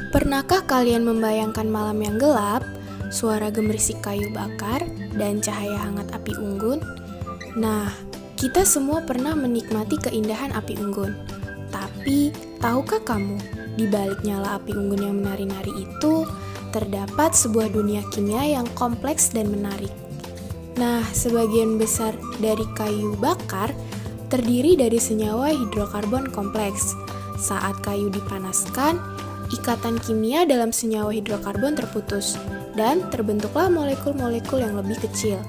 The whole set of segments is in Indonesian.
Pernahkah kalian membayangkan malam yang gelap, suara gemerisik kayu bakar, dan cahaya hangat api unggun? Nah, kita semua pernah menikmati keindahan api unggun. Tapi, tahukah kamu, di balik nyala api unggun yang menari-nari itu, terdapat sebuah dunia kimia yang kompleks dan menarik. Nah, sebagian besar dari kayu bakar terdiri dari senyawa hidrokarbon kompleks. Saat kayu dipanaskan, ikatan kimia dalam senyawa hidrokarbon terputus dan terbentuklah molekul-molekul yang lebih kecil,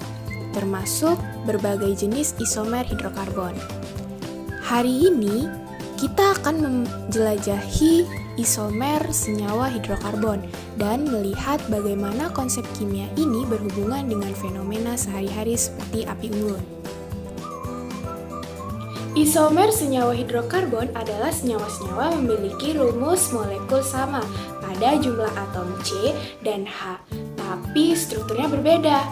termasuk berbagai jenis isomer hidrokarbon. Hari ini, kita akan menjelajahi isomer senyawa hidrokarbon dan melihat bagaimana konsep kimia ini berhubungan dengan fenomena sehari-hari seperti api unggun. Isomer senyawa hidrokarbon adalah senyawa-senyawa memiliki rumus molekul sama pada jumlah atom C dan H, tapi strukturnya berbeda.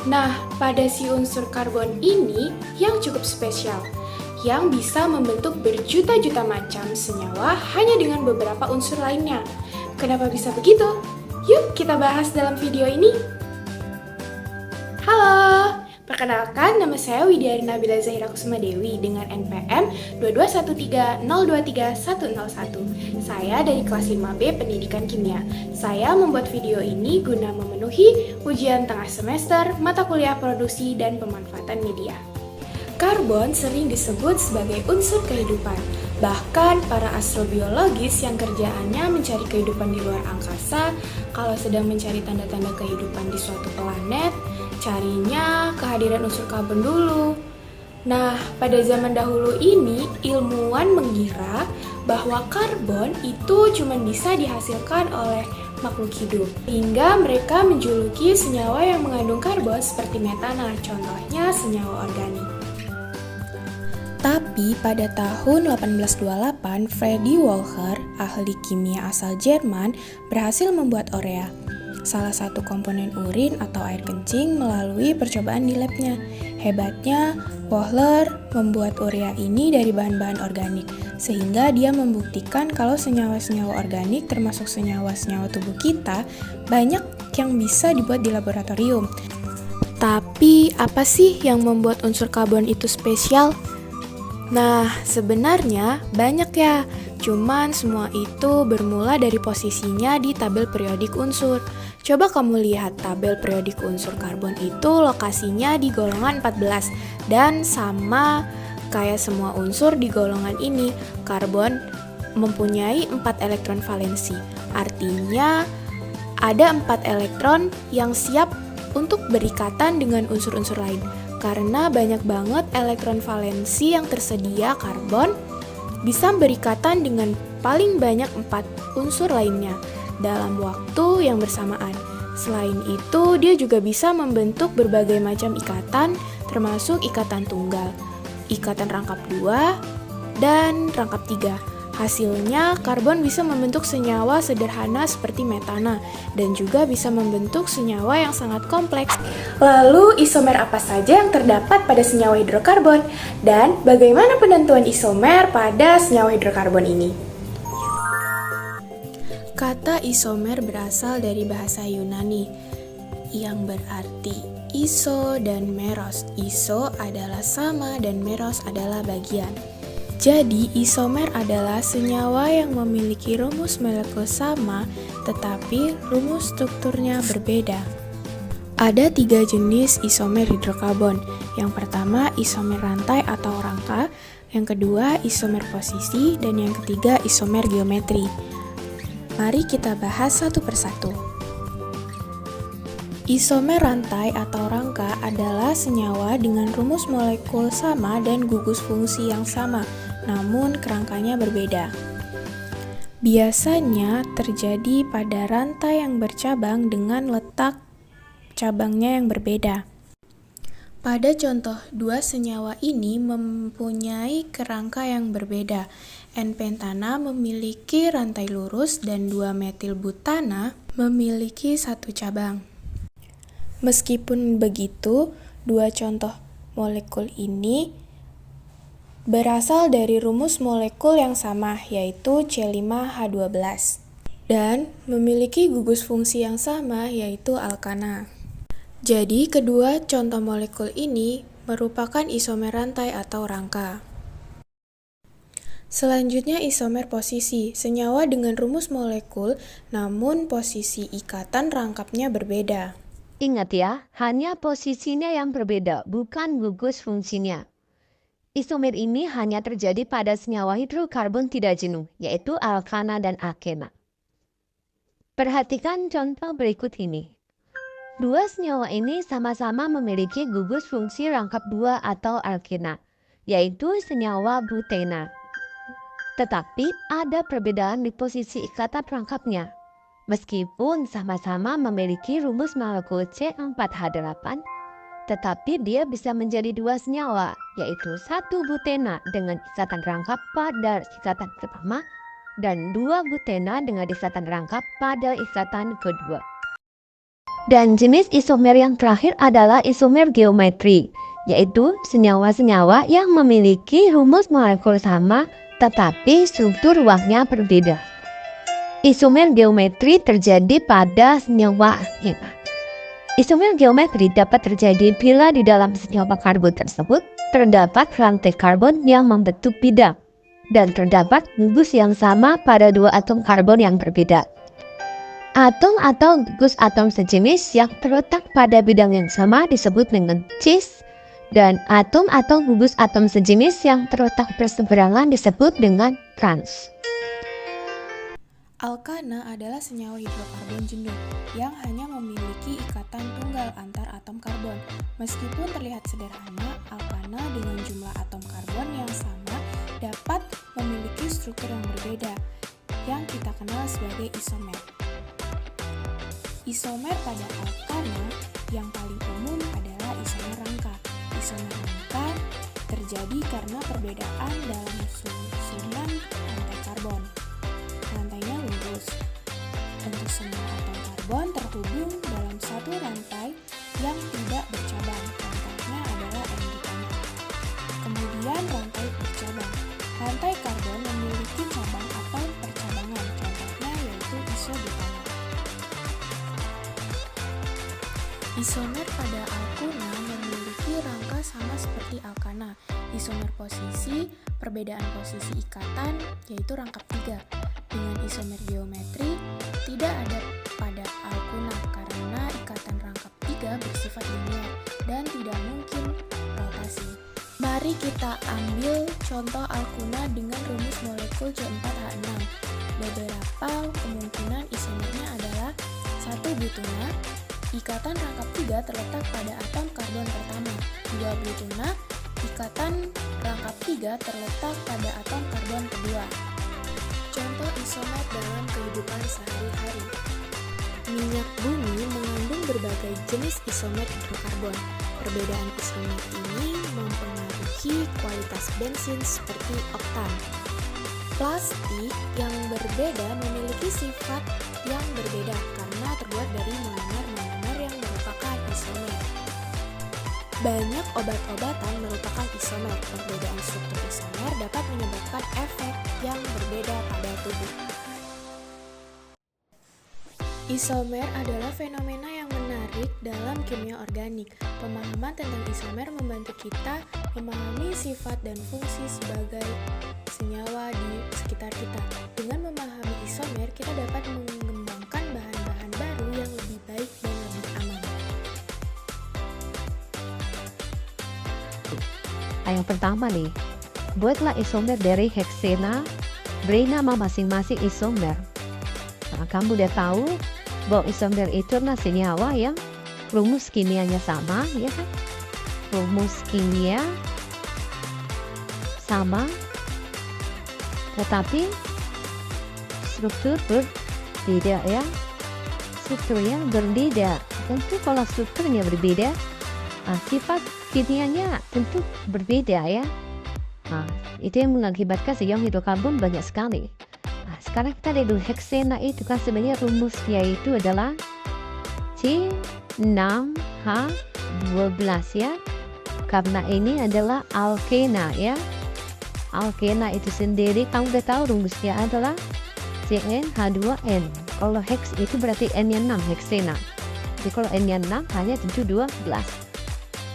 Nah, pada si unsur karbon ini yang cukup spesial, yang bisa membentuk berjuta-juta macam senyawa hanya dengan beberapa unsur lainnya. Kenapa bisa begitu? Yuk kita bahas dalam video ini. Halo! Perkenalkan, nama saya Widyari Nabila Zahira Kusuma Dewi dengan NPM 223023101. Saya dari kelas 5B Pendidikan Kimia. Saya membuat video ini guna memenuhi ujian tengah semester mata kuliah produksi dan pemanfaatan media. Karbon sering disebut sebagai unsur kehidupan. Bahkan para astrobiologis yang kerjaannya mencari kehidupan di luar angkasa, kalau sedang mencari tanda-tanda kehidupan di suatu planet, carinya kehadiran unsur karbon dulu. Nah, pada zaman dahulu ini, ilmuwan mengira bahwa karbon itu cuma bisa dihasilkan oleh makhluk hidup. Hingga mereka menjuluki senyawa yang mengandung karbon seperti metana, contohnya senyawa organik. Tapi pada tahun 1828, Freddy Wohlher, ahli kimia asal Jerman, berhasil membuat urea, salah satu komponen urin atau air kencing, melalui percobaan di labnya. Hebatnya, Wohlher membuat urea ini dari bahan-bahan organik, sehingga dia membuktikan kalau senyawa-senyawa organik termasuk senyawa-senyawa tubuh kita banyak yang bisa dibuat di laboratorium. Tapi apa sih yang membuat unsur karbon itu spesial? Nah, sebenarnya banyak ya, cuman semua itu bermula dari posisinya di tabel periodik unsur. Coba kamu lihat tabel periodik unsur karbon itu lokasinya di golongan 14, dan sama kayak semua unsur di golongan ini, karbon mempunyai 4 elektron valensi. Artinya, ada 4 elektron yang siap untuk berikatan dengan unsur-unsur lain. Karena banyak banget elektron valensi yang tersedia, karbon bisa berikatan dengan paling banyak 4 unsur lainnya dalam waktu yang bersamaan. Selain itu, dia juga bisa membentuk berbagai macam ikatan, termasuk ikatan tunggal, ikatan rangkap 2, dan rangkap 3. Hasilnya, karbon bisa membentuk senyawa sederhana seperti metana dan juga bisa membentuk senyawa yang sangat kompleks. Lalu, isomer apa saja yang terdapat pada senyawa hidrokarbon? Dan bagaimana penentuan isomer pada senyawa hidrokarbon ini? Kata isomer berasal dari bahasa Yunani yang berarti iso dan meros. Iso adalah sama dan meros adalah bagian. Jadi, isomer adalah senyawa yang memiliki rumus molekul sama, tetapi rumus strukturnya berbeda. Ada 3 jenis isomer hidrokarbon. Yang pertama, isomer rantai atau rangka. Yang kedua, isomer posisi. Dan yang ketiga, isomer geometri. Mari kita bahas satu persatu. Isomer rantai atau rangka adalah senyawa dengan rumus molekul sama dan gugus fungsi yang sama, namun kerangkanya berbeda. Biasanya terjadi pada rantai yang bercabang dengan letak cabangnya yang berbeda. Pada contoh, 2 senyawa ini mempunyai kerangka yang berbeda. N-pentana memiliki rantai lurus dan 2-metilbutana memiliki 1 cabang. Meskipun begitu, 2 contoh molekul ini berasal dari rumus molekul yang sama, yaitu C5H12. dan memiliki gugus fungsi yang sama, yaitu alkana. Jadi, kedua contoh molekul ini merupakan isomer rantai atau rangka. Selanjutnya isomer posisi, senyawa dengan rumus molekul, namun posisi ikatan rangkapnya berbeda. Ingat ya, hanya posisinya yang berbeda, bukan gugus fungsinya. Isomer ini hanya terjadi pada senyawa hidrokarbon tidak jenuh, yaitu alkana dan alkena. Perhatikan contoh berikut ini. Dua senyawa ini sama-sama memiliki gugus fungsi rangkap 2 atau alkena, yaitu senyawa butena. Tetapi ada perbedaan di posisi ikatan rangkapnya. Meskipun sama-sama memiliki rumus molekul C4H8, tetapi dia bisa menjadi dua senyawa, yaitu satu butena dengan ikatan rangkap pada ikatan pertama, dan dua butena dengan ikatan rangkap pada ikatan kedua. Dan jenis isomer yang terakhir adalah isomer geometri, yaitu senyawa-senyawa yang memiliki rumus molekul sama tetapi struktur ruangnya berbeda. Isomer geometri terjadi pada senyawa. Isomer geometri dapat terjadi bila di dalam senyawa karbon tersebut terdapat rantai karbon yang membentuk bidang dan terdapat gugus yang sama pada dua atom karbon yang berbeda. Atom atau gugus atom sejenis yang terletak pada bidang yang sama disebut dengan cis, dan atom atau gugus atom sejenis yang terletak berseberangan disebut dengan trans. Alkana adalah senyawa hidrokarbon jenuh yang hanya memiliki ikatan tunggal antar atom karbon. Meskipun terlihat sederhana, alkana dengan jumlah atom karbon yang sama dapat memiliki struktur yang berbeda, yang kita kenal sebagai isomer. Isomer pada alkana yang paling umum adalah isomer rangka. Isomer rangka terjadi karena perbedaan dalam susunan rantai karbon. Rantainya lurus. Untuk semua atom karbon terhubung dalam satu rantai yang tidak bercabang. Rantainya adalah n-butana. Kemudian rantai bercabang. Rantai karbon memiliki cabang atau percabangan. Contohnya yaitu isobutana. Isomer pada alkana memiliki rangka sama seperti alkana. Isomer posisi, perbedaan posisi ikatan yaitu rangkap 3. Dengan isomer geometri tidak ada pada alkana karena ikatan rangkap 3 bersifat linear dan tidak mungkin rotasi. Mari kita ambil contoh alkana dengan rumus molekul C4H6. Beberapa kemungkinan isomernya adalah 1 butena. Ikatan rangkap 3 terletak pada atom karbon pertama. 2 butena, ikatan rangkap 3 terletak pada atom karbon kedua. Contoh isomer dalam kehidupan sehari-hari. Minyak bumi mengandung berbagai jenis isomer hidrokarbon. Perbedaan isomer ini mempengaruhi kualitas bensin seperti oktan. Plastik yang berbeda memiliki sifat yang berbeda karena terbuat dari monomer-monomer yang merupakan isomer. Banyak obat-obatan merupakan isomer. Perbedaan struktur isomer dapat menyebabkan efek yang berbeda pada tubuh. Isomer adalah fenomena yang menarik dalam kimia organik. Pemahaman tentang isomer membantu kita memahami sifat dan fungsi sebagai senyawa di sekitar kita. Dengan memahami isomer, kita dapat mengembangkan bahan-bahan baru yang lebih baik dan lebih aman. Yang pertama nih, buatlah isomer dari heksena, beri nama masing-masing isomer. Nah, kamu udah tahu bahwa isomer itu adalah senyawa yang rumus kimianya sama, ya kan? Rumus kimia sama, tetapi struktur berbeda, ya. Strukturnya berbeda. Tentu kalau strukturnya berbeda, sifat kimianya tentu berbeda, ya. Nah, itu yang mengakibatkan senyawa hidrokarbon banyak sekali. Nah, sekarang kita lihat dulu heksena itu kan sebenarnya rumusnya itu adalah C6H12, ya. Karena ini adalah alkena, ya. Alkena itu sendiri kamu udah tahu rumusnya adalah HCN, H2N. Kalau hex itu berarti N-nya 6, heksena. Jadi kalau N-nya 6 hanya tentu 12.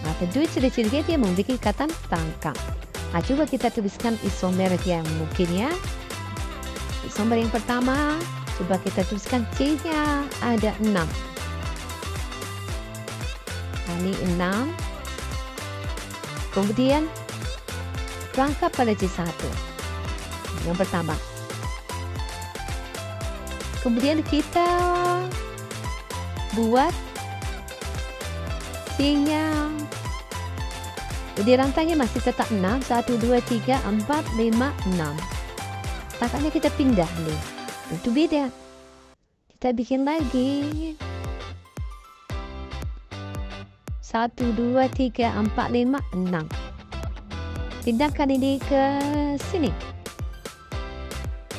Nah, tentu ciri-cirinya dia memiliki ikatan tangkap. Nah, coba kita tuliskan isomer yang mungkin ya. Isomer yang pertama, coba kita tuliskan C-nya ada 6. Nah, ini 6. Kemudian rangkap pada C1. Yang pertama. Kemudian kita buat C-nya. Jadi rantainya masih tetap 6. 1, 2, 3, 4, 5, 6. Tangkapnya kita pindah nih. Itu beda. Kita bikin lagi. 1, 2, 3, 4, 5, 6. Pindahkan ini ke sini.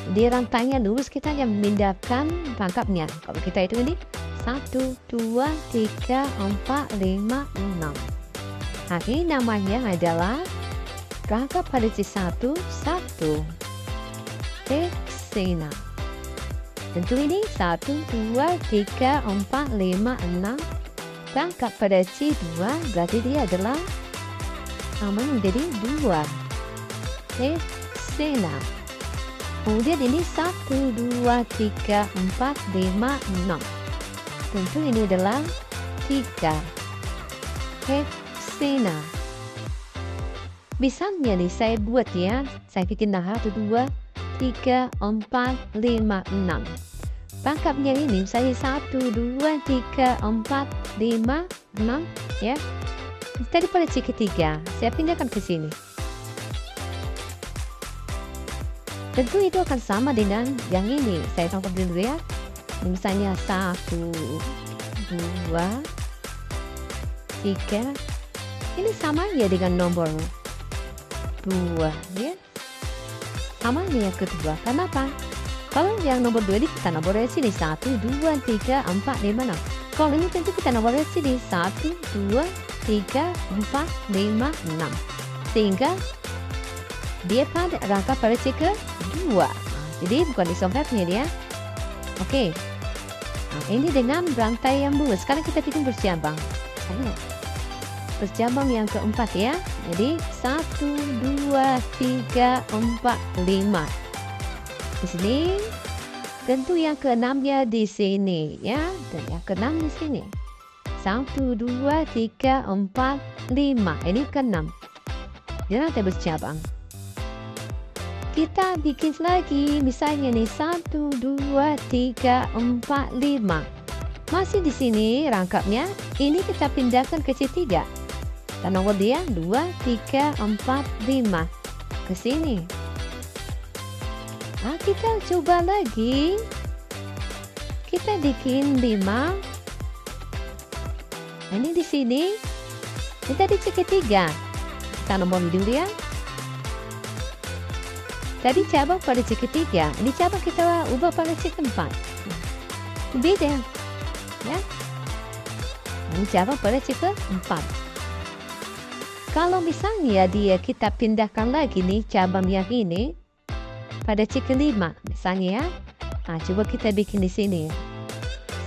Di rantainya lurus, kita hanya memindahkan rangkapnya. Kalau kita hitung ini 1, 2, 3, 4, 5, 6. Nah, ini namanya adalah rangkap pada C1, 1. Heksena. Tentu ini 1, 2, 3, 4, 5, 6. Rangkap pada C2 berarti dia adalah namanya menjadi 2. Heksena. Kemudian ini 1, 2, 3, 4, 5, 6. Tentu ini adalah 3. Heksena. Misalnya nih saya buat ya. Saya bikin 1, 2, 3, 4, 5, 6. Rangkapnya ini saya 1, 2, 3, 4, 5, 6 ya. Tadi pada C ketiga saya pindahkan ke sini. Tentu itu akan sama dengan yang ini. Saya contoh dulu ya. Misalnya 1, 2, 3. Ini sama ya dengan nomor 2 ya. Sama yang kedua. Kenapa? Kalau yang nomor 2 ini kita nomornya sini 1, 2, 3, 4, 5, 6. Kalau ini tentu kita nomornya sini 1, 2, 3, 4, 5, 6. Sehingga dia pada rangkap pada C kedua. Jadi bukan isomernya dia. Oke. Nah, ini dengan rantai yang lurus. Sekarang kita bikin bercabang. Bercabang yang keempat ya. Jadi 1, 2, 3, 4, 5. Di sini. Tentu yang keenamnya di sini ya. Dan yang keenam di sini. 1, 2, 3, 4, 5. Ini keenam. Dia rantai bercabang. Kita bikin lagi, misalnya nih 1, 2, 3, 4, 5. Masih di sini rangkapnya. Ini kita pindahkan ke C3. Dan nomor dia 2, 3, 4, 5. Ke sini. Nah, kita coba lagi. Kita bikin 5. Ini di sini. Kita di C ketiga. Kita nomor dulu ya. Tadi cabang pada C ketiga, ini cabang kita ubah pada C keempat. Beda ya. Ini cabang pada C keempat. Kalau misalnya dia kita pindahkan lagi nih cabang yang ini pada C kelima misalnya ya. Nah, coba kita bikin di sini.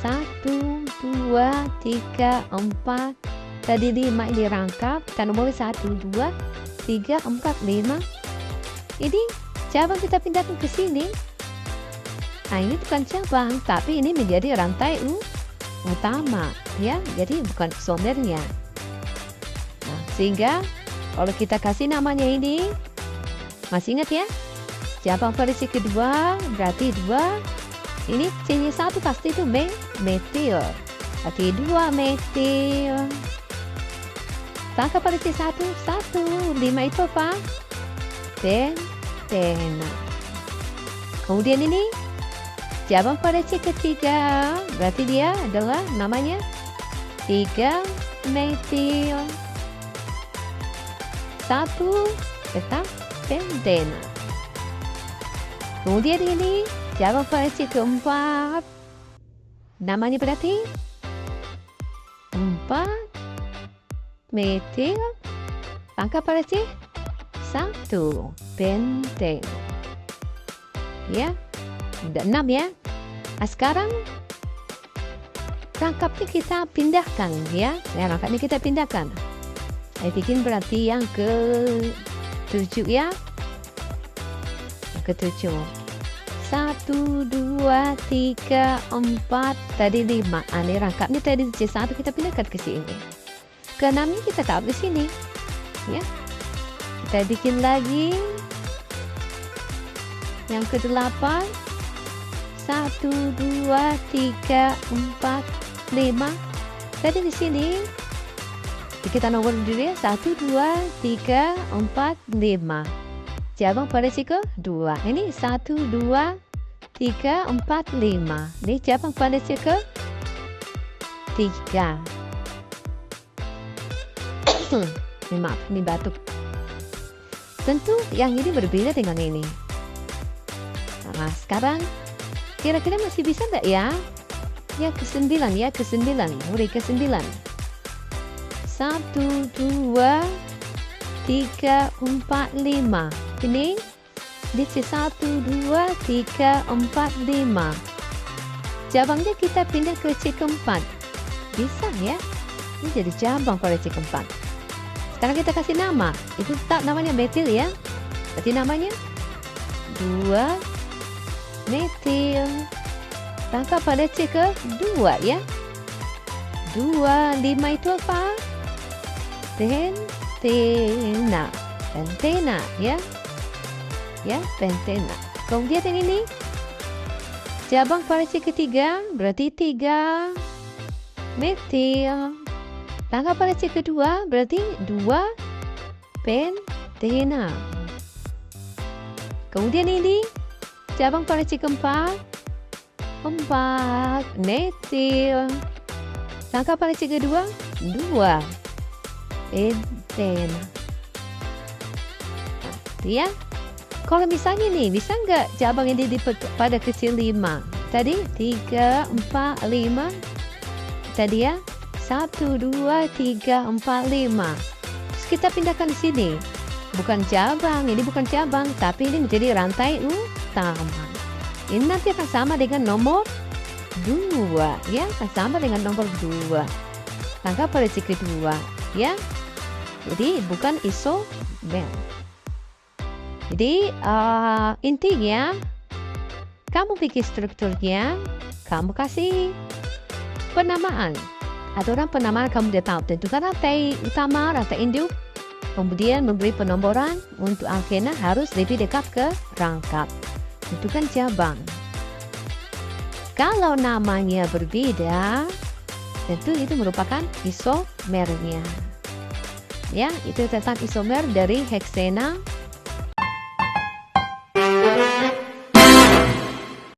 1, 2, 3, 4. Tadi 5 ini rangkap. Kita nomor 1, 2, 3, 4, 5. Ini cabang kita pindahkan ke sini. Nah, ini bukan cabang, tapi ini menjadi rantai utama, ya. Jadi bukan isomernya. Nah, sehingga kalau kita kasih namanya ini, masih ingat ya? Cabang pada C kedua berarti 2. Ini C-nya 1 pasti itu metil. Berarti 2 metil. Tangkap pada C1, 1. 5 itu apa? Pentena. Kemudian ini cabang pada C ketiga berarti dia adalah namanya 3 metil 1 tetap pentena. Kemudian ini cabang pada C keempat namanya berarti 4 metil tangkap pada C 1 pentena. Ya. Udah 6 ya. Nah, sekarang rangkapnya kita pindahkan ya. Rangkapnya kita pindahkan. Saya bikin berarti yang ke-7 ya. Yang ke-7. 1, 2, 3, 4, tadi 5. Ini rangkapnya tadi C1 kita pindahkan ke sini. Ke-6 kita taruh di sini. Ya. Kita bikin lagi yang ke-8. 1, 2, 3, 4, 5. Tadi di sini kita nomor dulu ya. 1, 2, 3, 4, 5. Cabang pada si ke-2. Ini 1, 2, 3, 4, 5. Ini cabang pada si ke-3. Maaf, ini batuk. Tentu yang ini berbeda dengan ini. Nah, sekarang kira-kira masih bisa nggak ya? Yang ke-9 ya, ke-9. Mulai ke-9. 1, 2, 3, 4, 5. Ini di C1, 2, 3, 4, 5. Cabangnya kita pindah ke C keempat. Bisa ya? Ini jadi cabang pada C keempat. Sekarang kita kasih nama. Itu tetap namanya metil ya. Berarti namanya 2 metil. Tangkap pada C ke-2 ya. 2, 5 itu apa? Pentena. Pentena ya. Ya, pentena. Kemudian yang ini cabang pada C ketiga berarti 3 metil. Tangkap pada C kedua berarti 2 pentena. Kemudian ini cabang pada C keempat 4 metil. Tangkap pada C kedua 2 pentena. Ya. Kalau misalnya nih, bisa nggak cabang ini pada kecil 5? Tadi 3, 4, 5. Tadi ya 1, 2, 3, 4, 5. Terus kita pindahkan di sini. Bukan cabang, ini bukan cabang, tapi ini menjadi rantai utama. Ini nanti akan sama dengan nomor 2, ya, akan sama dengan nomor 2. Tangkap pada C kedua, ya. Jadi bukan isomer. Jadi intinya kamu bikin strukturnya, kamu kasih penamaan. Aturan penamaan kamu udah tahu. Tentukan rantai utama, rantai induk. Kemudian memberi penomboran untuk alkena harus lebih dekat ke rangkap. Tentukan cabang. Kalau namanya berbeda, tentu itu merupakan isomernya. Ya, itu tentang isomer dari heksena